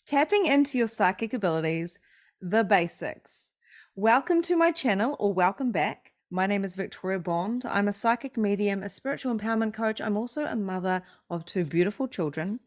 Tapping into your psychic abilities, the basics. Welcome to my channel, or welcome back. My name is Victoria Bond. I'm a psychic medium, a spiritual empowerment coach. I'm also a mother of two beautiful children.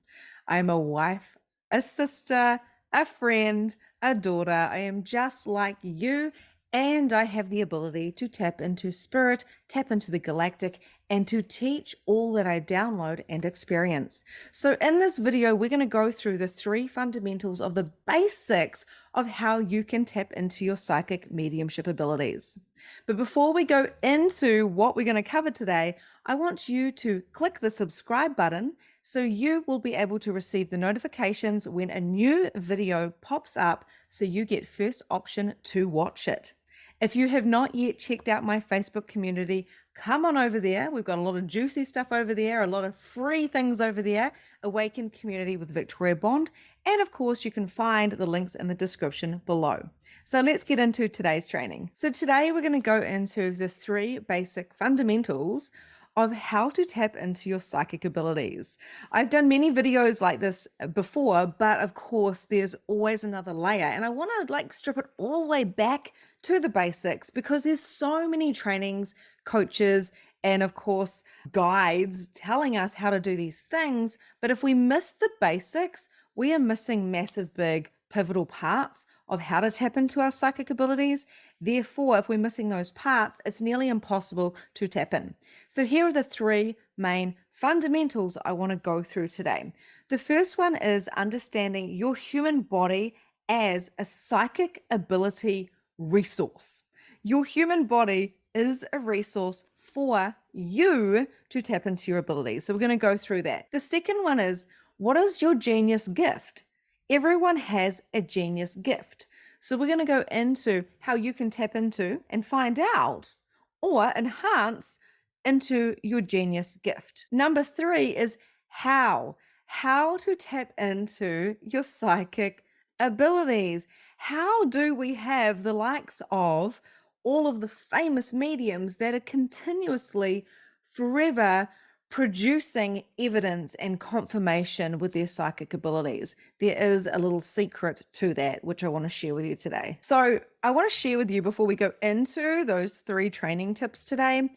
I'm a wife, a sister, a friend, a daughter. I am just like you, and I have the ability to tap into spirit, tap into the galactic, and to teach all that I download and experience. So in this video, we're going to go through the three fundamentals of the basics of how you can tap into your psychic mediumship abilities. But before we go into what we're going to cover today, I want you to click the subscribe button so you will be able to receive the notifications when a new video pops up so you get first option to watch it. If you have not yet checked out my Facebook community, come on over there. We've got a lot of juicy stuff over there, a lot of free things over there. Awaken Community with Victoria Bond. And of course, you can find the links in the description below. So let's get into today's training. So today we're going to go into the three basic fundamentals of how to tap into your psychic abilities. I've done many videos like this before, but of course there's always another layer, and I want to strip it all the way back to the basics because there's so many trainings, coaches, and of course guides telling us how to do these things. But if we miss the basics, we are missing massive, big, pivotal parts of how to tap into our psychic abilities. Therefore, if we're missing those parts, it's nearly impossible to tap in. So here are the three main fundamentals I want to go through today. The first one is understanding your human body as a psychic ability resource. Your human body is a resource for you to tap into your abilities. So we're going to go through that. The second one is, what is your genius gift? Everyone has a genius gift. So we're going to go into how you can tap into and find out or enhance into your genius gift. Number three is how to tap into your psychic abilities. How do we have the likes of all of the famous mediums that are continuously forever producing evidence and confirmation with their psychic abilities? There is a little secret to that, which I want to share with you today. So I want to share with you before we go into those three training tips today.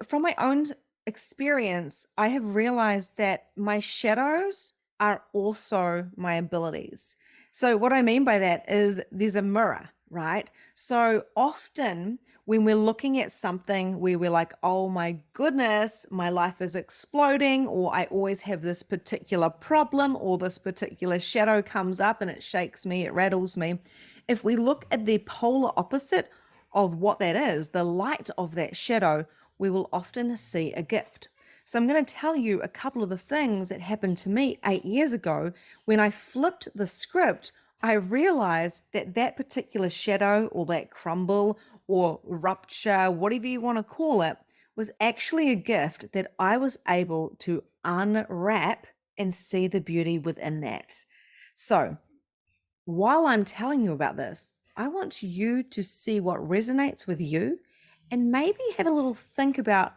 From my own experience, I have realized that my shadows are also my abilities. So what I mean by that is there's a mirror, right? So often when we're looking at something where we're like, oh my goodness, my life is exploding, or I always have this particular problem, or this particular shadow comes up and it shakes me, it rattles me. If we look at the polar opposite of what that is, the light of that shadow, we will often see a gift. So I'm going to tell you a couple of the things that happened to me 8 years ago. When I flipped the script, I realized that that particular shadow or that crumble or rupture, whatever you want to call it, was actually a gift that I was able to unwrap and see the beauty within that. So while I'm telling you about this, I want you to see what resonates with you and maybe have a little think about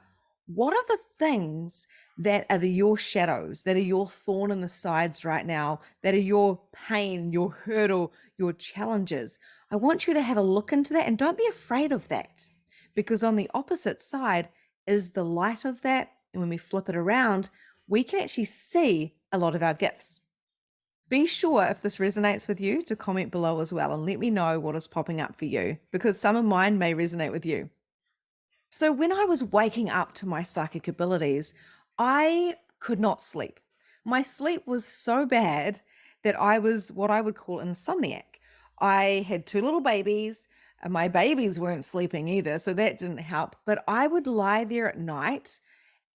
what are the things that are your shadows, that are your thorn in the sides right now, that are your pain, your hurdle, your challenges. I want you to have a look into that and don't be afraid of that, because on the opposite side is the light of that. And when we flip it around, we can actually see a lot of our gifts. Be sure, if this resonates with you, to comment below as well and let me know what is popping up for you, because some of mine may resonate with you. So when I was waking up to my psychic abilities, I could not sleep. My sleep was so bad that I was what I would call insomniac. I had two little babies, and my babies weren't sleeping either, so that didn't help. But I would lie there at night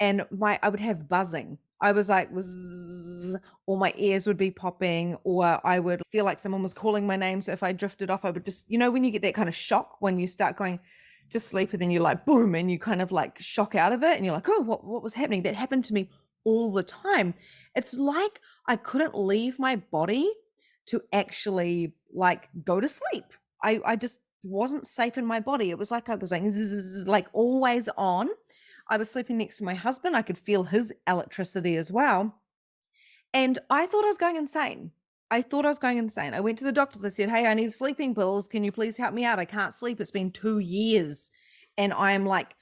and I would have buzzing. I was like, "Wzzz," or my ears would be popping, or I would feel like someone was calling my name. So if I drifted off, I would just, when you get that kind of shock when you start going to sleep and then you're like, boom, and you kind of like shock out of it and you're like, oh, what was happening? That happened to me all the time. It's like I couldn't leave my body to actually like go to sleep. I just wasn't safe in my body. It was like I was like, zzz, like always on. I was sleeping next to my husband. I could feel his electricity as well. And I thought I was going insane. I thought I was going insane. I went to the doctors. I said, hey, I need sleeping pills. Can you please help me out? I can't sleep. It's been 2 years and I'm like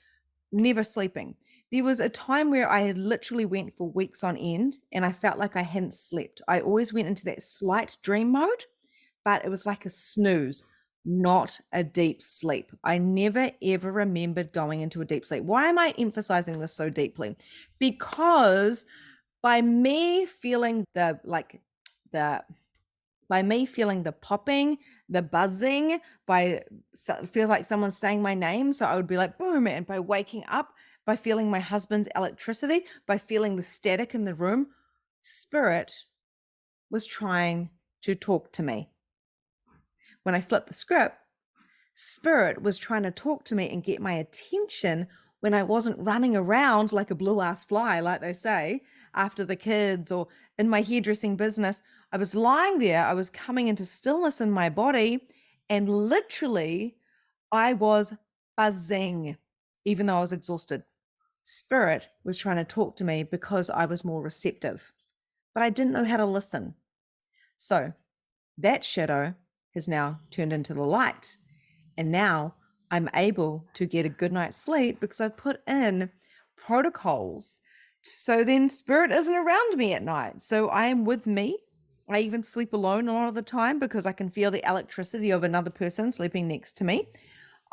never sleeping. There was a time where I had literally went for weeks on end and I felt like I hadn't slept. I always went into that slight dream mode, but it was like a snooze, not a deep sleep. I never ever remembered going into a deep sleep. Why am I emphasizing this so deeply? Because by me feeling the by me feeling the popping, the buzzing, feel like someone's saying my name. So I would be like, boom. And by waking up, by feeling my husband's electricity, by feeling the static in the room, spirit was trying to talk to me. When I flipped the script, spirit was trying to talk to me and get my attention when I wasn't running around like a blue ass fly, like they say, after the kids or in my hairdressing business. I was lying there, I was coming into stillness in my body, and literally I was buzzing, even though I was exhausted. Spirit was trying to talk to me because I was more receptive, but I didn't know how to listen. So that shadow has now turned into the light. And now I'm able to get a good night's sleep because I've put in protocols. So then spirit isn't around me at night. So I am with me. I even sleep alone a lot of the time because I can feel the electricity of another person sleeping next to me.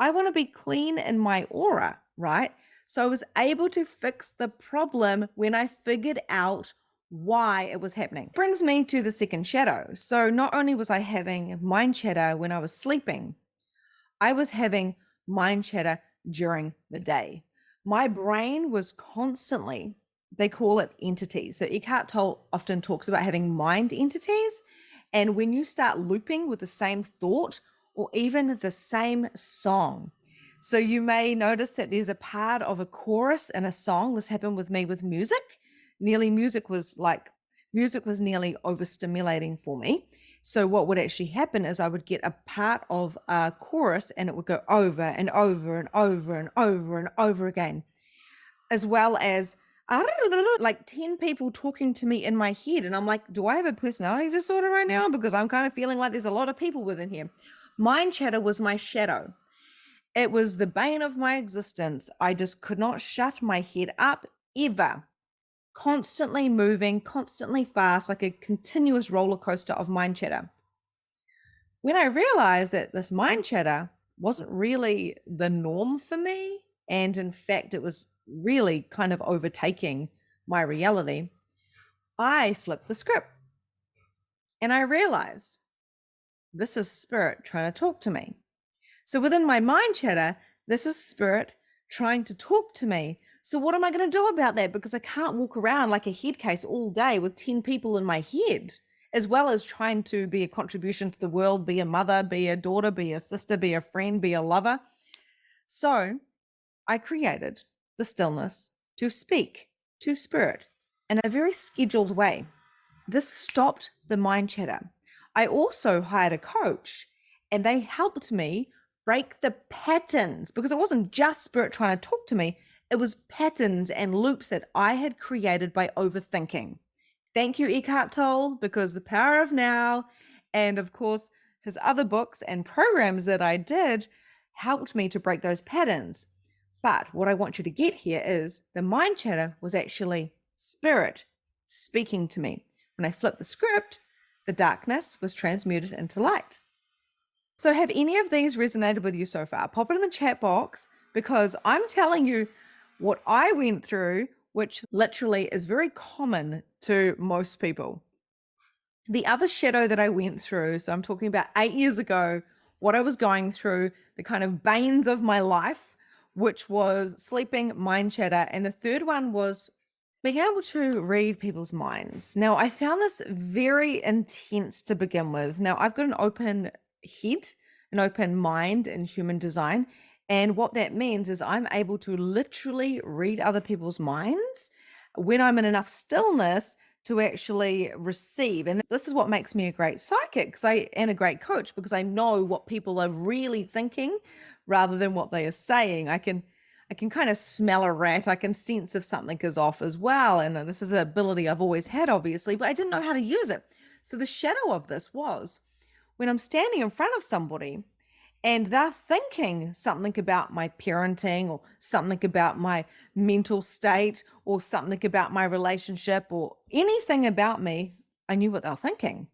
I want to be clean in my aura, right? So I was able to fix the problem when I figured out why it was happening. Brings me to the second shadow. So not only was I having mind chatter when I was sleeping, I was having mind chatter during the day. My brain was constantly, they call it entities. So Eckhart Tolle often talks about having mind entities. And when you start looping with the same thought or even the same song, so you may notice that there's a part of a chorus in a song. This happened with me with music. Music was nearly overstimulating for me. So what would actually happen is I would get a part of a chorus and it would go over and over and over and over and over again, as well as like 10 people talking to me in my head. And I'm like, do I have a personality disorder right now? Because I'm kind of feeling like there's a lot of people within here. Mind chatter was my shadow. It was the bane of my existence. I just could not shut my head up ever. Constantly moving, constantly fast, like a continuous roller coaster of mind chatter. When I realized that this mind chatter wasn't really the norm for me, and in fact, it was really kind of overtaking my reality, I flipped the script and I realized this is spirit trying to talk to me. So within my mind chatter, this is spirit trying to talk to me. So what am I going to do about that? Because I can't walk around like a head case all day with 10 people in my head, as well as trying to be a contribution to the world, be a mother, be a daughter, be a sister, be a friend, be a lover. So I created the stillness to speak to spirit in a very scheduled way. This stopped the mind chatter. I also hired a coach and they helped me break the patterns, because it wasn't just spirit trying to talk to me. It was patterns and loops that I had created by overthinking. Thank you, Eckhart Tolle, because The Power of Now, and of course, his other books and programs that I did helped me to break those patterns. But what I want you to get here is the mind chatter was actually spirit speaking to me. When I flipped the script, the darkness was transmuted into light. So have any of these resonated with you so far? Pop it in the chat box, because I'm telling you what I went through, which literally is very common to most people. The other shadow that I went through, so I'm talking about 8 years ago, what I was going through, the kind of banes of my life, which was sleeping, mind chatter. And the third one was being able to read people's minds. Now, I found this very intense to begin with. Now, I've got an open head, an open mind in human design. And what that means is I'm able to literally read other people's minds when I'm in enough stillness to actually receive. And this is what makes me a great psychic and a great coach, because I know what people are really thinking rather than what they are saying. I can kind of smell a rat. I can sense if something is off as well. And this is an ability I've always had, obviously, but I didn't know how to use it. So the shadow of this was when I'm standing in front of somebody and they're thinking something about my parenting or something about my mental state or something about my relationship or anything about me, I knew what they were thinking.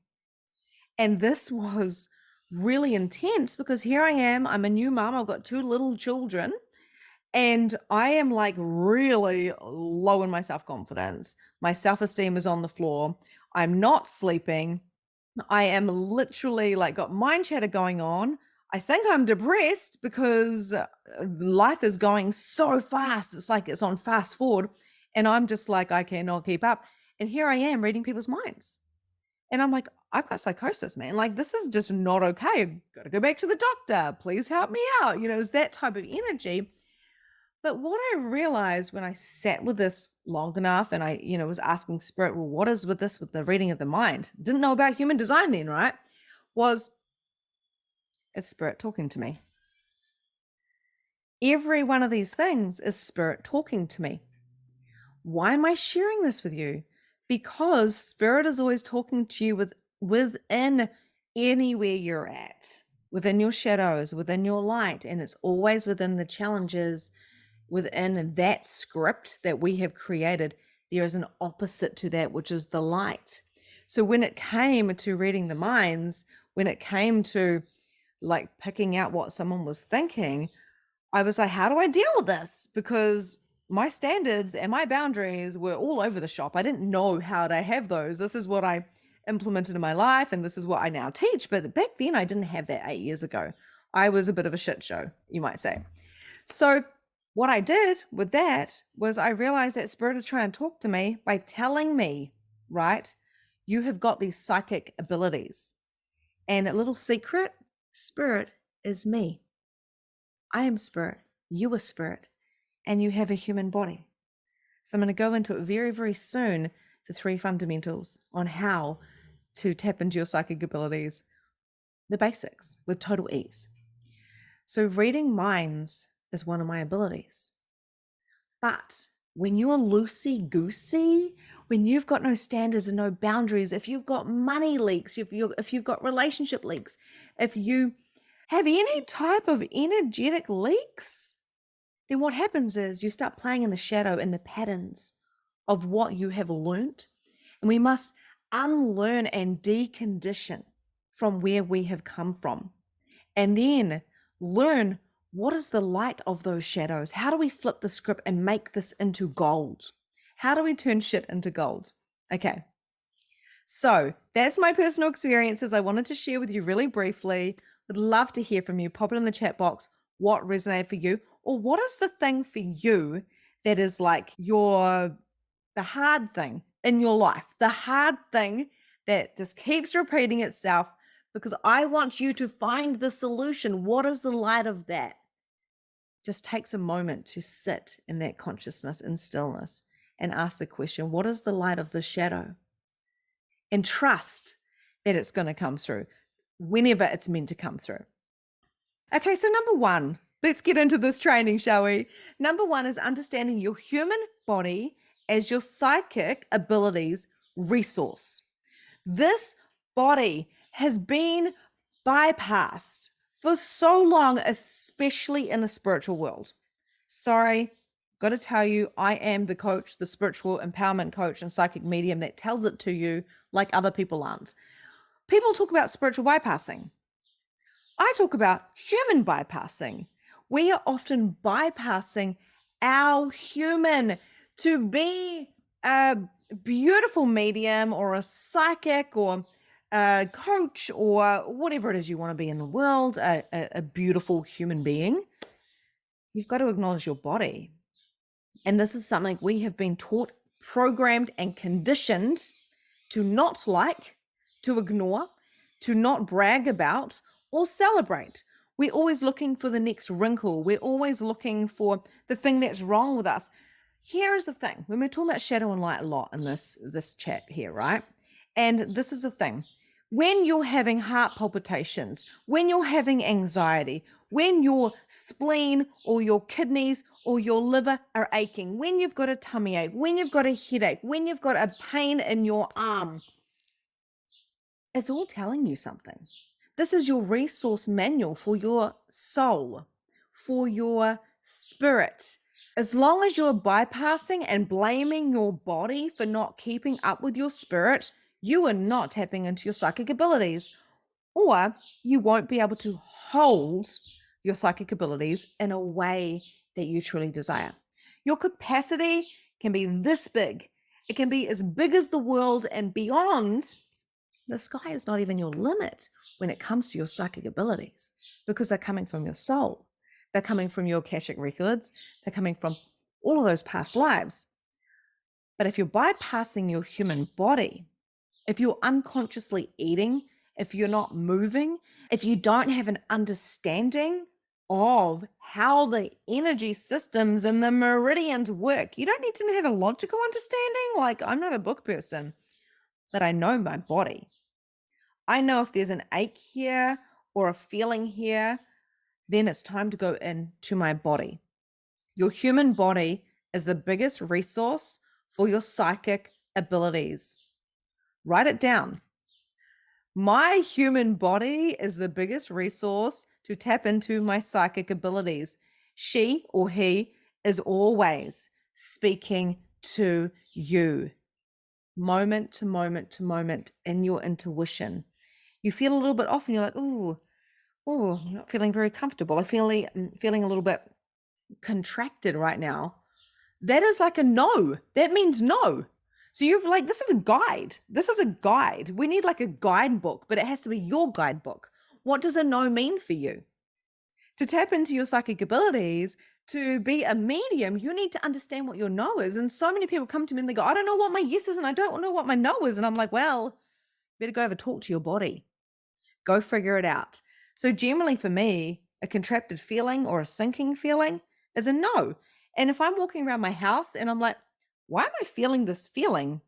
And this was really intense because here I am, I'm a new mom, I've got two little children, and I am like really low in my self confidence. My self esteem is on the floor. I'm not sleeping. I am literally like got mind chatter going on. I think I'm depressed because life is going so fast. It's like it's on fast forward. And I'm just like, I cannot keep up. And here I am reading people's minds. And I'm like, I've got psychosis, man. Like, this is just not okay. I've got to go back to the doctor. Please help me out. It's that type of energy. But what I realized when I sat with this long enough and I, was asking spirit, well, what is with this with the reading of the mind? Didn't know about human design then, right? Was is spirit talking to me? Every one of these things is spirit talking to me. Why am I sharing this with you? Because spirit is always talking to you within anywhere you're at, within your shadows, within your light, and it's always within the challenges, within that script that we have created. There is an opposite to that, which is the light. So when it came to reading the minds, when it came to like picking out what someone was thinking, I was like, how do I deal with this? Because my standards and my boundaries were all over the shop. I didn't know how to have those. This is what I implemented in my life, and this is what I now teach. But back then, I didn't have that 8 years ago. I was a bit of a shit show, you might say. So what I did with that was I realized that spirit is trying to talk to me by telling me, right, you have got these psychic abilities. And a little secret, spirit is me. I am spirit, you are spirit, and you have a human body. So I'm going to go into it very, very soon, the 3 fundamentals on how to tap into your psychic abilities, the basics with total ease. So reading minds is one of my abilities. But when you're loosey-goosey, when you've got no standards and no boundaries, if you've got money leaks, if you've got relationship leaks, if you have any type of energetic leaks, then what happens is you start playing in the shadow and the patterns of what you have learned. And we must unlearn and decondition from where we have come from. And then learn what is the light of those shadows? How do we flip the script and make this into gold? How do we turn shit into gold? Okay. So that's my personal experiences. I wanted to share with you really briefly. Would love to hear from you. Pop it in the chat box. What resonated for you? Or what is the thing for you that is like the hard thing in your life? The hard thing that just keeps repeating itself, because I want you to find the solution. What is the light of that? Just takes a moment to sit in that consciousness and stillness and ask the question, what is the light of the shadow? And trust that it's going to come through whenever it's meant to come through. Okay, so number 1, let's get into this training, shall we? Number 1 is understanding your human body as your psychic abilities resource. This body has been bypassed for so long, especially in the spiritual world. Sorry, got to tell you, I am the coach, the spiritual empowerment coach and psychic medium that tells it to you like other people aren't. People talk about spiritual bypassing. I talk about human bypassing. We are often bypassing our human to be a beautiful medium or a psychic or a coach or whatever it is you want to be in the world, a beautiful human being. You've got to acknowledge your body. And this is something we have been taught, programmed, and conditioned to not like, to ignore, to not brag about, or celebrate. We're always looking for the next wrinkle. We're always looking for the thing that's wrong with us. Here is the thing. When we're talking about shadow and light a lot in this chat here, right? And this is the thing. When you're having heart palpitations, when you're having anxiety, when your spleen or your kidneys or your liver are aching, when you've got a tummy ache, when you've got a headache, when you've got a pain in your arm, It's all telling you something. This is your resource manual for your soul, for your spirit. As long as you're bypassing and blaming your body for not keeping up with your spirit, you are not tapping into your psychic abilities, or you won't be able to hold your psychic abilities in a way that you truly desire. Your capacity can be this big. It can be as big as the world and beyond. The sky is not even your limit when it comes to your psychic abilities, because they're coming from your soul. They're coming from your Akashic records. They're coming from all of those past lives. But if you're bypassing your human body, if you're unconsciously eating, if you're not moving, if you don't have an understanding of how the energy systems and the meridians work, you don't need to have a logical understanding. Like, I'm not a book person, but I know my body. I know if there's an ache here or a feeling here, then it's time to go into my body. Your human body is the biggest resource for your psychic abilities. Write it down. My human body is the biggest resource to tap into my psychic abilities. She or he is always speaking to you, moment to moment to moment, in your intuition. You feel a little bit off and you're like, I'm not feeling very comfortable. I'm feeling a little bit contracted right now. That is like a no. That means no. So you've like, this is a guide. This is a guide. We need like a guidebook, but it has to be your guidebook. What does a no mean for you? To tap into your psychic abilities, to be a medium, you need to understand what your no is. And so many people come to me and they go, I don't know what my yes is and I don't know what my no is. And I'm like, well, better go have a talk to your body. Go figure it out. So generally for me, a contracted feeling or a sinking feeling is a no. And if I'm walking around my house and I'm like, why am I feeling this feeling?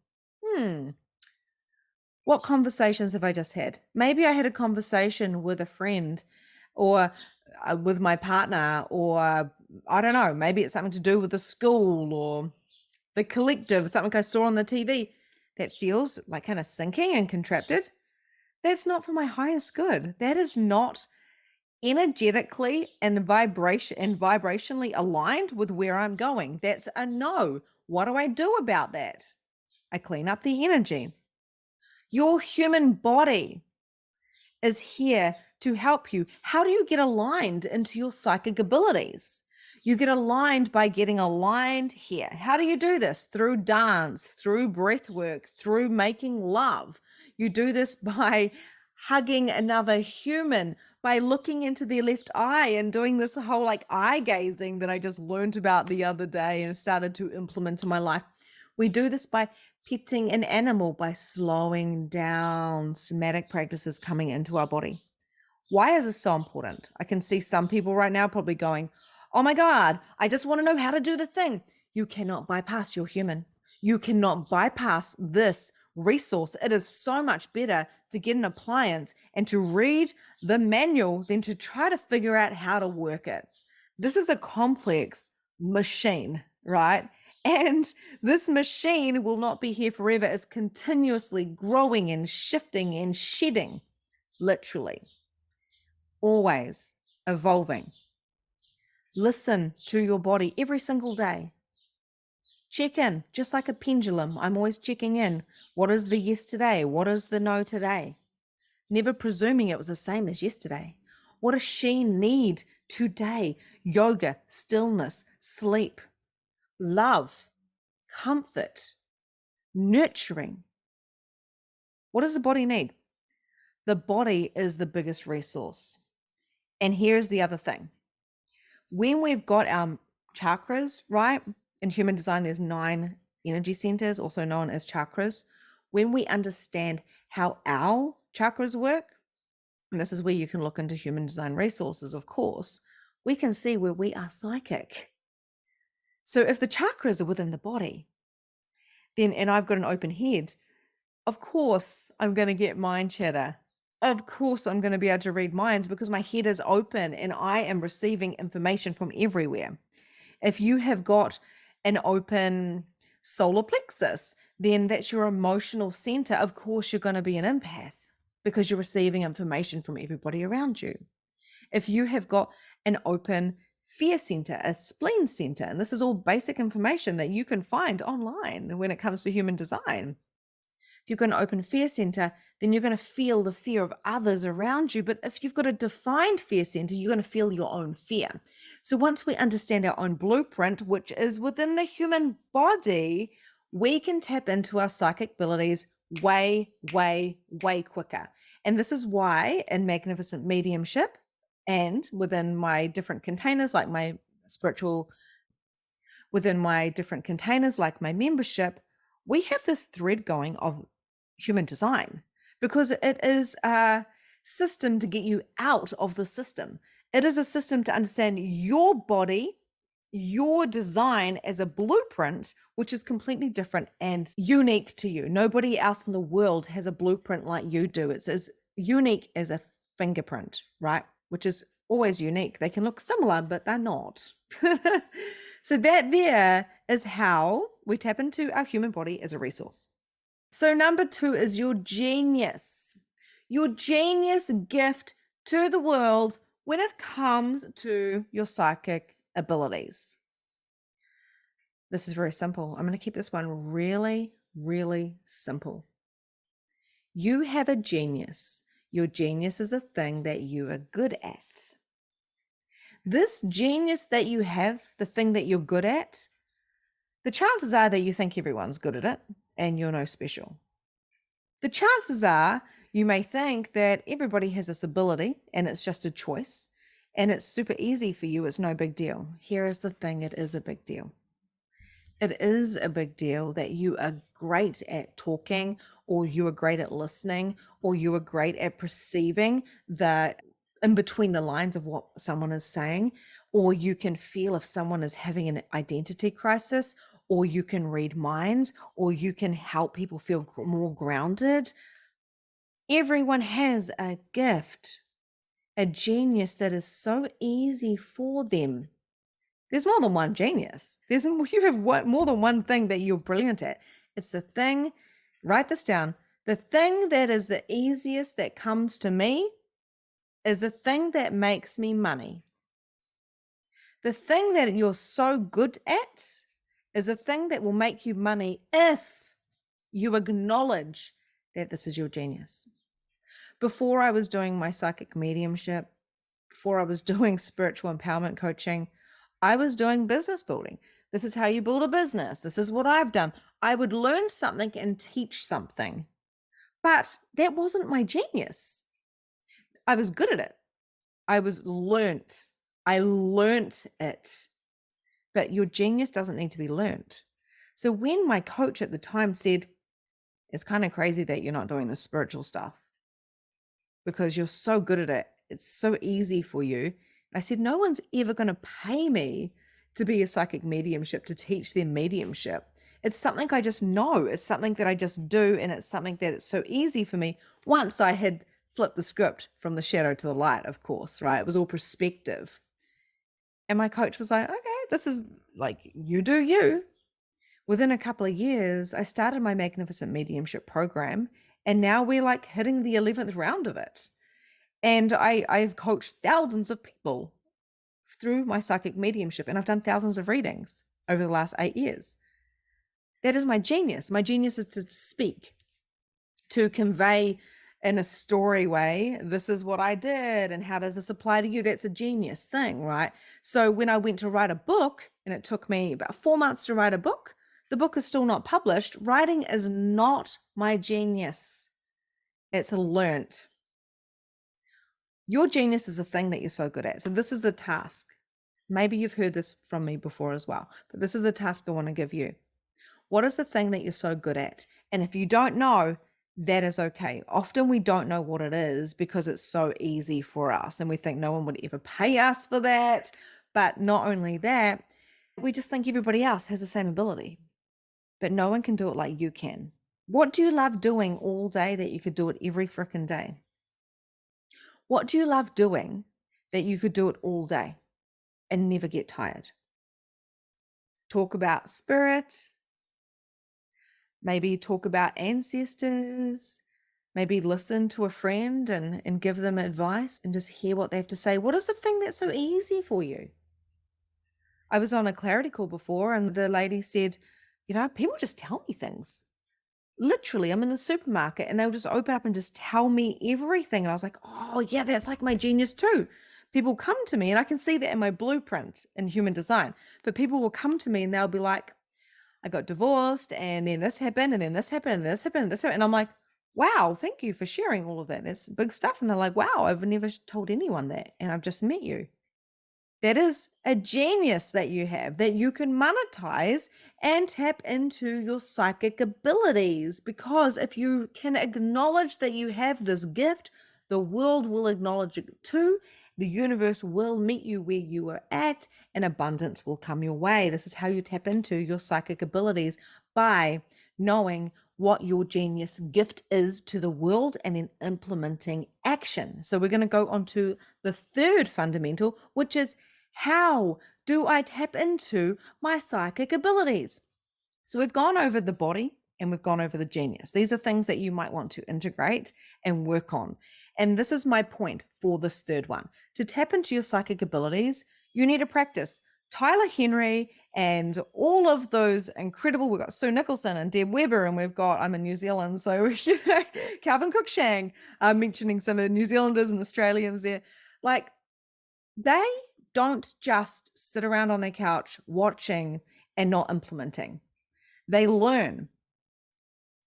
What conversations have I just had? Maybe I had a conversation with a friend or with my partner, or I don't know, maybe it's something to do with the school or the collective, something I saw on the TV that feels like kind of sinking and contracted. That's not for my highest good. That is not energetically and vibrationally aligned with where I'm going. That's a no. What do I do about that? I clean up the energy. Your human body is here to help you. How do you get aligned into your psychic abilities? You get aligned by getting aligned here. How do you do this? Through dance, through breath work, through making love. You do this by hugging another human, by looking into their left eye and doing this whole like eye gazing that I just learned about the other day and started to implement in my life. We do this by petting an animal, by slowing down, somatic practices coming into our body. Why is this so important? I can see some people right now probably going, oh my God, I just want to know how to do the thing. You cannot bypass your human. You cannot bypass this resource. It is so much better to get an appliance and to read the manual than to try to figure out how to work it. This is a complex machine, right? And this machine will not be here forever. It's continuously growing and shifting and shedding, literally, always evolving. Listen to your body every single day. Check in, just like a pendulum. I'm always checking in. What is the yes today? What is the no today? Never presuming it was the same as yesterday. What does she need today? Yoga, stillness, sleep, love, comfort, nurturing. What does the body need? The body is the biggest resource. And here's the other thing. When we've got our chakras, right? In human design, there's 9 energy centers, also known as chakras. When we understand how our chakras work, and this is where you can look into human design resources, of course, we can see where we are psychic. So if the chakras are within the body, then, and I've got an open head, of course I'm going to get mind chatter. Of course I'm going to be able to read minds because my head is open and I am receiving information from everywhere. If you have got an open solar plexus, then that's your emotional center. Of course you're going to be an empath. because you're receiving information from everybody around you. If you have got an open fear center, a spleen center, and this is all basic information that you can find online when it comes to human design. If you've got an open fear center, then you're going to feel the fear of others around you. But if you've got a defined fear center, you're going to feel your own fear. So once we understand our own blueprint, which is within the human body, we can tap into our psychic abilities way, way, way quicker. And this is why in Magnificent Mediumship and within my different containers, like my spiritual, within my different containers, like my membership, we have this thread going of human design because it is a system to get you out of the system. It is a system to understand your body, your design as a blueprint, which is completely different and unique to you. Nobody else in the world has a blueprint like you do. It's as unique as a fingerprint, right? Which is always unique. They can look similar, but they're not. So that there is how we tap into our human body as a resource. So number 2 is your genius gift to the world when it comes to your psychic abilities. This is very simple. I'm going to keep this one really, really simple. You have a genius. Your genius is a thing that you are good at. This genius that you have, the thing that you're good at, the chances are that you think everyone's good at it and you're no special. The chances are you may think that everybody has this ability and it's just a choice and it's super easy for you. It's no big deal. Here is the thing. It is a big deal. It is a big deal that you are great at talking, or you are great at listening, or you are great at perceiving the in between the lines of what someone is saying, or you can feel if someone is having an identity crisis, or you can read minds, or you can help people feel more grounded. Everyone has a gift, a genius that is so easy for them. There's more than one genius. You have more than one thing that you're brilliant at. It's the thing, write this down. The thing that is the easiest that comes to me is the thing that makes me money. The thing that you're so good at is a thing that will make you money if you acknowledge that this is your genius. Before I was doing my psychic mediumship, before I was doing spiritual empowerment coaching, I was doing business building. This is how you build a business. This is what I've done. I would learn something and teach something, but that wasn't my genius. I was good at it. I learnt it, but your genius doesn't need to be learnt. So when my coach at the time said, it's kind of crazy that you're not doing the spiritual stuff because you're so good at it. It's so easy for you. I said, no one's ever going to pay me to be a psychic mediumship, to teach them mediumship. It's something I just know. It's something that I just do. And it's something that it's so easy for me. Once I had flipped the script from the shadow to the light, of course, right? It was all perspective. And my coach was like, okay, this is like, you do you. Within a couple of years, I started my Magnificent Mediumship program. And now we're like hitting the 11th round of it. And I've coached thousands of people through my psychic mediumship, and I've done thousands of readings over the last 8 years. That is my genius. My genius is to speak, to convey in a story way, this is what I did, and how does this apply to you? That's a genius thing, right? So when I went to write a book, and it took me about 4 months to write a book, the book is still not published. Writing is not my genius. It's learnt. Your genius is a thing that you're so good at. So this is the task. Maybe you've heard this from me before as well, but this is the task I want to give you. What is the thing that you're so good at? And if you don't know, that is okay. Often we don't know what it is because it's so easy for us and we think no one would ever pay us for that. But not only that, we just think everybody else has the same ability, but no one can do it like you can. What do you love doing all day that you could do it every freaking day? What do you love doing that you could do it all day and never get tired? Talk about spirit. Maybe talk about ancestors. maybe listen to a friend and give them advice and just hear what they have to say. What is the thing that's so easy for you? I was on a clarity call before and the lady said, people just tell me things. Literally, I'm in the supermarket and they'll just open up and just tell me everything. And I was like, oh, yeah, that's like my genius too. People come to me, and I can see that in my blueprint in human design, but people will come to me and they'll be like, I got divorced and then this happened and then this happened and this happened and this happened. And I'm like, wow, thank you for sharing all of that. That's big stuff. And they're like, wow, I've never told anyone that. And I've just met you. That is a genius that you have that you can monetize and tap into your psychic abilities. Because if you can acknowledge that you have this gift, the world will acknowledge it too. The universe will meet you where you are at, and abundance will come your way. This is how you tap into your psychic abilities, by knowing what your genius gift is to the world and then implementing action. So we're going to go on to the third fundamental, which is, how do I tap into my psychic abilities? So we've gone over the body and we've gone over the genius. These are things that you might want to integrate and work on. And this is my point for this third one. To tap into your psychic abilities, you need to practice. Tyler Henry and all of those incredible, we've got Sue Nicholson and Deb Weber, and I'm in New Zealand, so Calvin Cookshank, mentioning some of the New Zealanders and Australians there. Like, they don't just sit around on their couch watching and not implementing. They learn,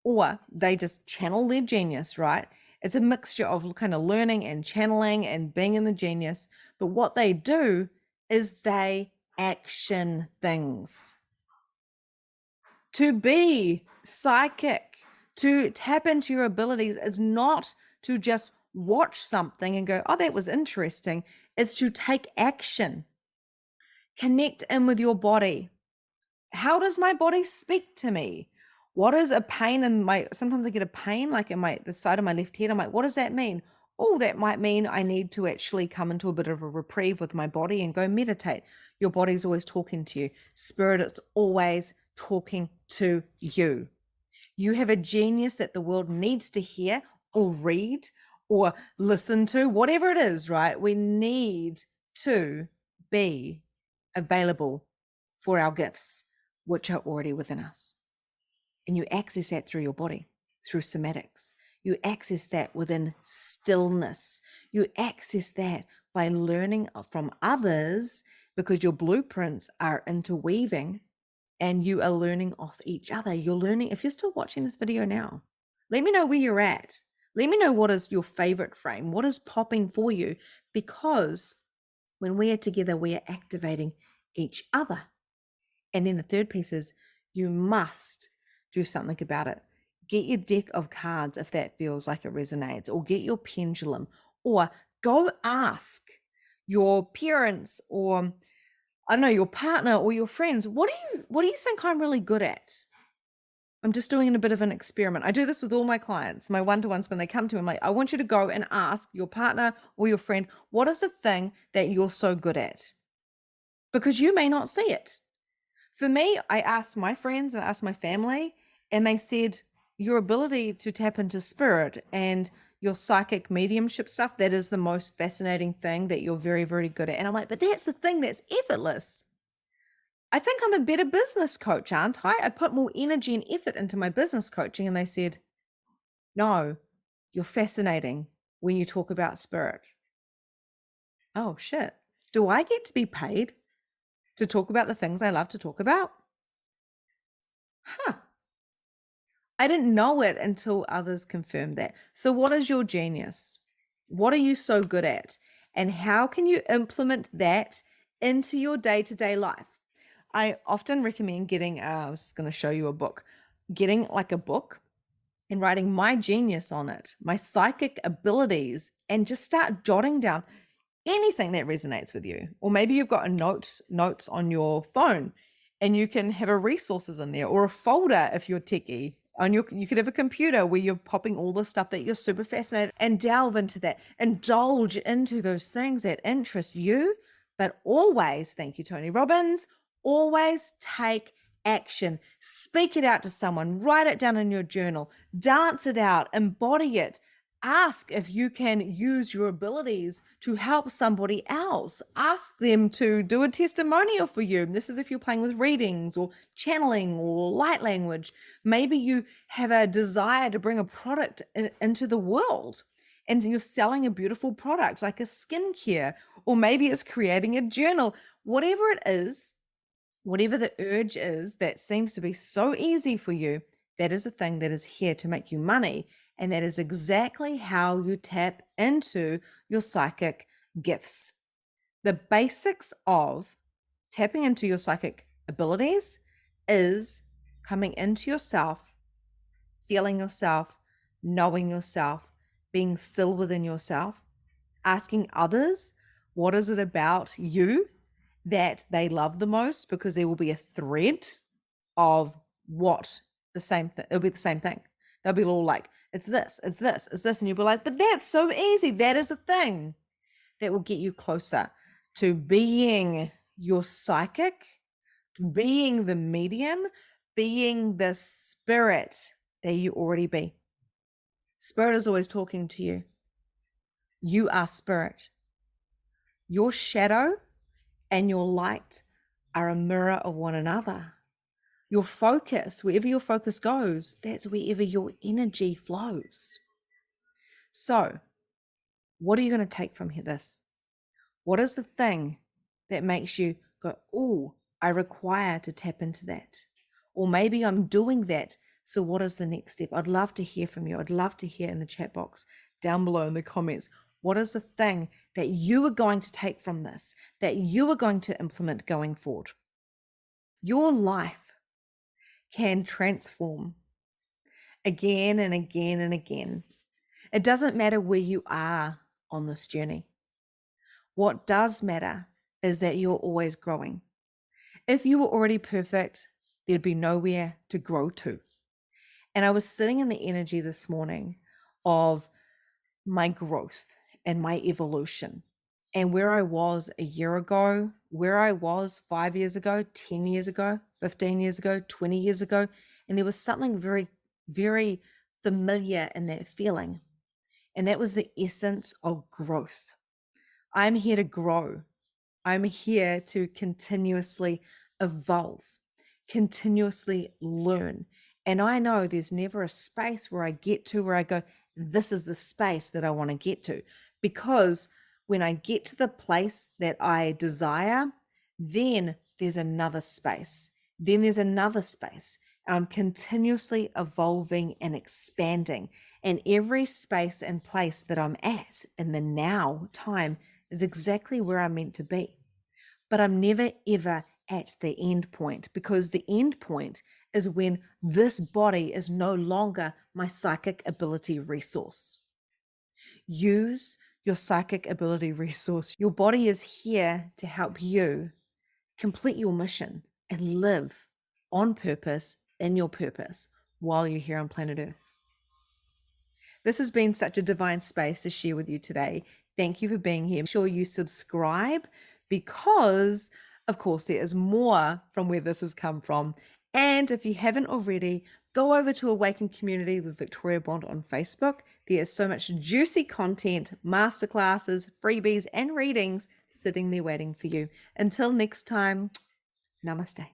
or they just channel their genius, right? It's a mixture of kind of learning and channeling and being in the genius. But what they do is they action things. To be psychic, to tap into your abilities, is not to just watch something and go, oh, that was interesting. It's to take action. Connect in with your body. How does my body speak to me? What is a pain in sometimes I get a pain like in the side of my left head. I'm like, what does that mean? Oh, that might mean I need to actually come into a bit of a reprieve with my body and go meditate. Your body's always talking to you. Spirit is always talking to you. You have a genius that the world needs to hear or read or listen to, whatever it is, right? We need to be available for our gifts, which are already within us. And you access that through your body, through somatics. You access that within stillness. You access that by learning from others, because your blueprints are interweaving and you are learning off each other. You're learning. If you're still watching this video now, let me know where you're at. Let me know what is your favorite frame, what is popping for you, because when we are together, we are activating each other. And then the third piece is, you must do something about it. Get your deck of cards if that feels like it resonates, or get your pendulum, or go ask your parents, or I don't know, your partner or your friends, what do you think I'm really good at? I'm just doing a bit of an experiment. I do this with all my clients, my one-to-ones. When they come to me, I'm like, I want you to go and ask your partner or your friend, what is the thing that you're so good at? Because you may not see it. For me, I asked my friends and I asked my family, and they said, your ability to tap into spirit and your psychic mediumship stuff, that is the most fascinating thing that you're very, very good at. And I'm like, but that's the thing that's effortless. I think I'm a better business coach, aren't I? I put more energy and effort into my business coaching. And they said, no, you're fascinating when you talk about spirit. Oh, shit. Do I get to be paid to talk about the things I love to talk about? Huh. I didn't know it until others confirmed that. So what is your genius? What are you so good at? And how can you implement that into your day-to-day life? I often recommend getting, I was going to show you a book, getting like a book and writing my genius on it, my psychic abilities, and just start jotting down anything that resonates with you. Or maybe you've got a notes on your phone and you can have a resources in there, or a folder if you're techie. You could have a computer where you're popping all the stuff that you're super fascinated, and delve into that, indulge into those things that interest you. But always, thank you, Tony Robbins, always take action. Speak it out to someone, write it down in your journal, dance it out, embody it. Ask if you can use your abilities to help somebody else. Ask them to do a testimonial for you. This is if you're playing with readings or channeling or light language. Maybe you have a desire to bring a product into the world and you're selling a beautiful product like a skincare, or maybe it's creating a journal. Whatever it is, whatever the urge is that seems to be so easy for you, that is a thing that is here to make you money. And that is exactly how you tap into your psychic gifts. The basics of tapping into your psychic abilities is coming into yourself, feeling yourself, knowing yourself, being still within yourself, asking others, what is it about you that they love the most? Because there will be a thread of what the same thing, it'll be the same thing. They'll be all like, it's this, it's this, it's this. And you'll be like, but that's so easy. That is a thing that will get you closer to being your psychic, to being the medium, being the spirit that you already be. Spirit is always talking to you. You are spirit. Your shadow and your light are a mirror of one another. Your focus, wherever your focus goes, that's wherever your energy flows. So, what are you going to take from this? What is the thing that makes you go, oh, I require to tap into that? Or maybe I'm doing that. So what is the next step? I'd love to hear from you. I'd love to hear in the chat box down below in the comments. What is the thing that you are going to take from this, that you are going to implement going forward? Your life can transform again and again and again. It doesn't matter where you are on this journey. What does matter is that you're always growing. If you were already perfect, there'd be nowhere to grow to. And I was sitting in the energy this morning of my growth and my evolution, and where I was a year ago, where I was 5 years ago, 10 years ago, 15 years ago, 20 years ago. And there was something very, very familiar in that feeling. And that was the essence of growth. I'm here to grow. I'm here to continuously evolve, continuously learn. And I know there's never a space where I get to where I go, this is the space that I want to get to. Because when I get to the place that I desire, then there's another space. Then there's another space. I'm continuously evolving and expanding. And every space and place that I'm at in the now time is exactly where I'm meant to be. But I'm never ever at the end point, because the end point is when this body is no longer my psychic ability resource. Use your psychic ability resource. Your body is here to help you complete your mission and live on purpose in your purpose while you're here on planet Earth. This has been such a divine space to share with you today. Thank you for being here. Make sure you subscribe, because of course there is more from where this has come from. And if you haven't already, go over to Awaken Community with Victoria Bond on Facebook. There is so much juicy content, masterclasses, freebies, and readings sitting there waiting for you. Until next time, namaste.